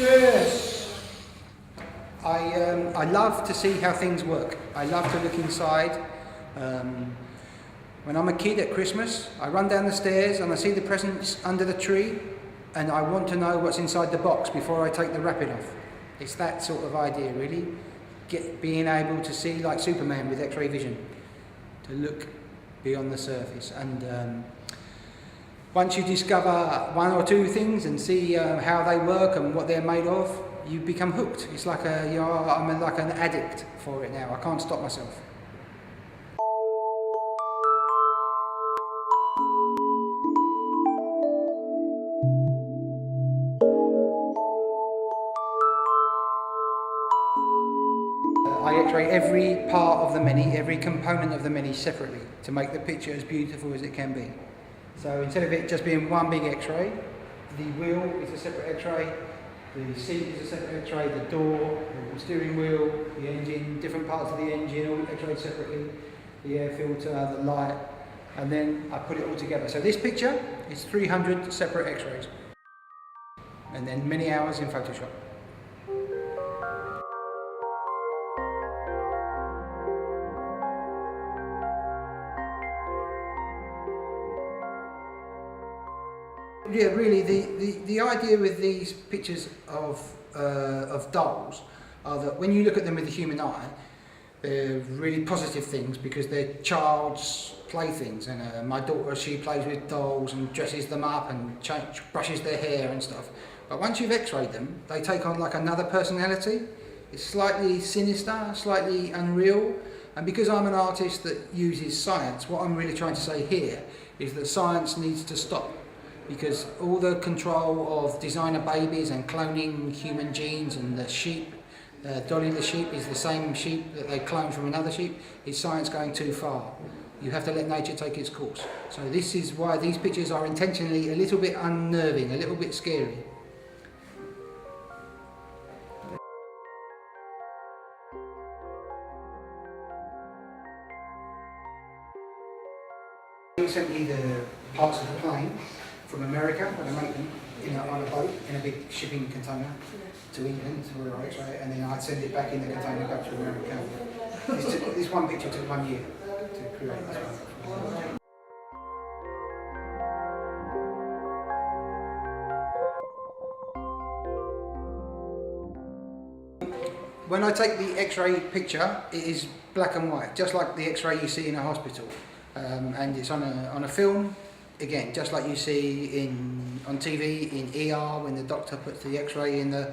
Yes. I love to see how things work. I love to look inside. When I'm a kid at Christmas, I run down the stairs and I see the presents under the tree, and I want to know what's inside the box before I take the wrapping off. It's that sort of idea, really. Being able to see, like Superman with X-ray vision, to look beyond the surface. And once you discover one or two things and see how they work and what they're made of, you become hooked. It's like I'm like an addict for it now. I can't stop myself. I X-ray every part of the mini, every component of the mini separately to make the picture as beautiful as it can be. So instead of it just being one big X-ray, the wheel is a separate X-ray, the seat is a separate X-ray, the door, the steering wheel, the engine, different parts of the engine all X-rayed separately, the air filter, the light, and then I put it all together. So this picture is 300 separate X-rays, and then many hours in Photoshop. Yeah, really, the idea with these pictures of dolls are that when you look at them with the human eye, they're really positive things because they're child's playthings. And my daughter, she plays with dolls and dresses them up and brushes their hair and stuff. But once you've X-rayed them, they take on like another personality. It's slightly sinister, slightly unreal. And because I'm an artist that uses science, what I'm really trying to say here is that science needs to stop. Because all the control of designer babies and cloning human genes and the sheep, Dolly the sheep is the same sheep that they clone from another sheep, is science going too far. You have to let nature take its course. So this is why these pictures are intentionally a little bit unnerving, a little bit scary. He sent me the parts of the plane from America, when I make them on a boat in a big shipping container to England, where I X-ray it, and then I'd send it back in the container back to America. This one picture took 1 year to create this one. When I take the X-ray picture, it is black and white, just like the X-ray you see in a hospital, and it's on a film. Again, just like you see on TV in ER when the doctor puts the X-ray in the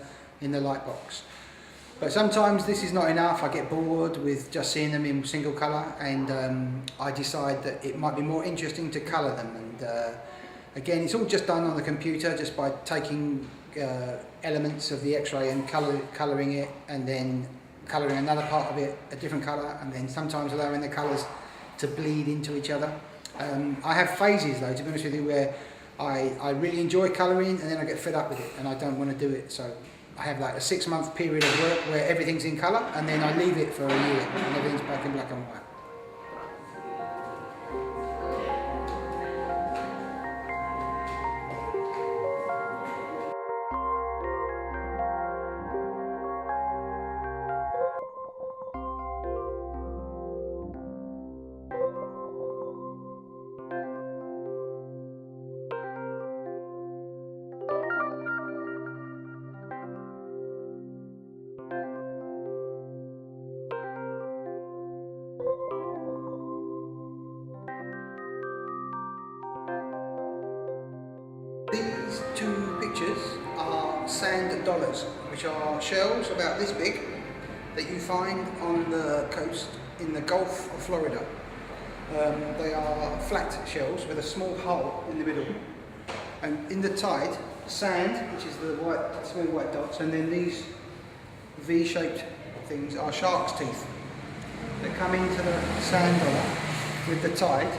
light box. But sometimes this is not enough. I get bored with just seeing them in single colour, and I decide that it might be more interesting to colour them. And again, it's all just done on the computer, just by taking elements of the X-ray and colouring it, and then colouring another part of it a different colour, and then sometimes allowing the colours to bleed into each other. I have phases though, to be honest with you, where I really enjoy colouring and then I get fed up with it and I don't want to do it. So I have like a 6-month period of work where everything's in colour, and then I leave it for a year and everything's back in black and white. These two pictures are sand dollars, which are shells about this big that you find on the coast in the Gulf of Florida. They are flat shells with a small hole in the middle. And in the tide, sand, which is the small white dots, and then these V-shaped things are shark's teeth. They come into the sand dollar with the tide,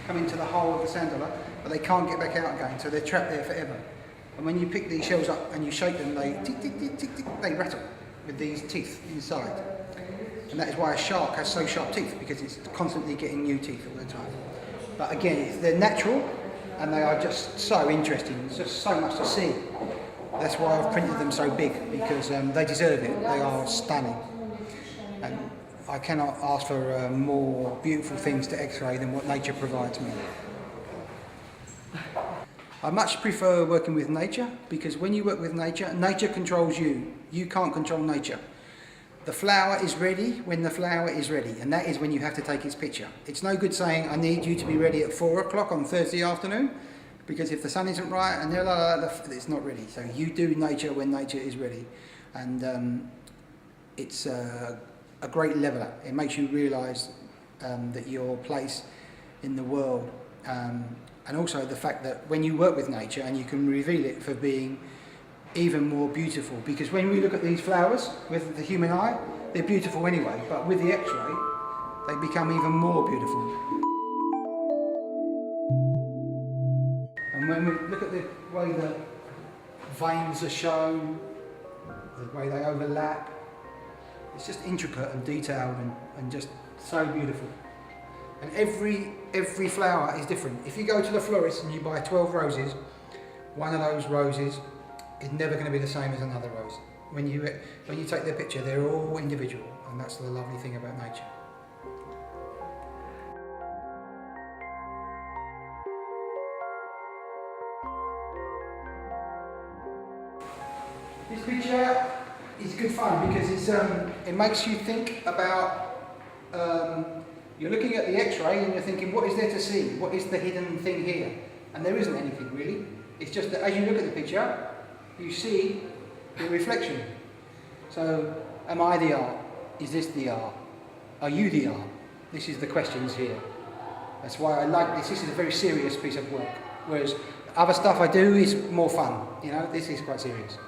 come into the hole of the sand dollar, but they can't get back out again, so they're trapped there forever. And when you pick these shells up and you shake them, they tick, tick, tick, tick, tick, they rattle with these teeth inside. And that is why a shark has so sharp teeth, because it's constantly getting new teeth all the time. But again, they're natural and they are just so interesting. There's just so much to see. That's why I've printed them so big, because they deserve it. They are stunning. And I cannot ask for more beautiful things to X-ray than what nature provides me. I much prefer working with nature, because when you work with nature, nature controls you. You can't control nature. The flower is ready when the flower is ready, and that is when you have to take its picture. It's no good saying, I need you to be ready at 4 o'clock on Thursday afternoon, because if the sun isn't right and it's not ready. So you do nature when nature is ready. And it's a great leveler. It makes you realise that your place in the world, and also the fact that when you work with nature, and you can reveal it for being even more beautiful, because when we look at these flowers with the human eye, they're beautiful anyway, but with the X-ray they become even more beautiful. And when we look at the way the veins are shown, the way they overlap, it's just intricate and detailed and just so beautiful. And every flower is different. If you go to the florist and you buy 12 roses, one of those roses is never going to be the same as another rose. When you take their picture, they're all individual, and that's the lovely thing about nature. This picture is good fun because it makes you think about, you're looking at the X-ray and you're thinking, what is there to see? What is the hidden thing here? And there isn't anything really. It's just that as you look at the picture, you see the reflection. So, am I the art? Is this the art? Are you the art? This is the questions here. That's why I like this. This is a very serious piece of work. Whereas other stuff I do is more fun. You know, this is quite serious.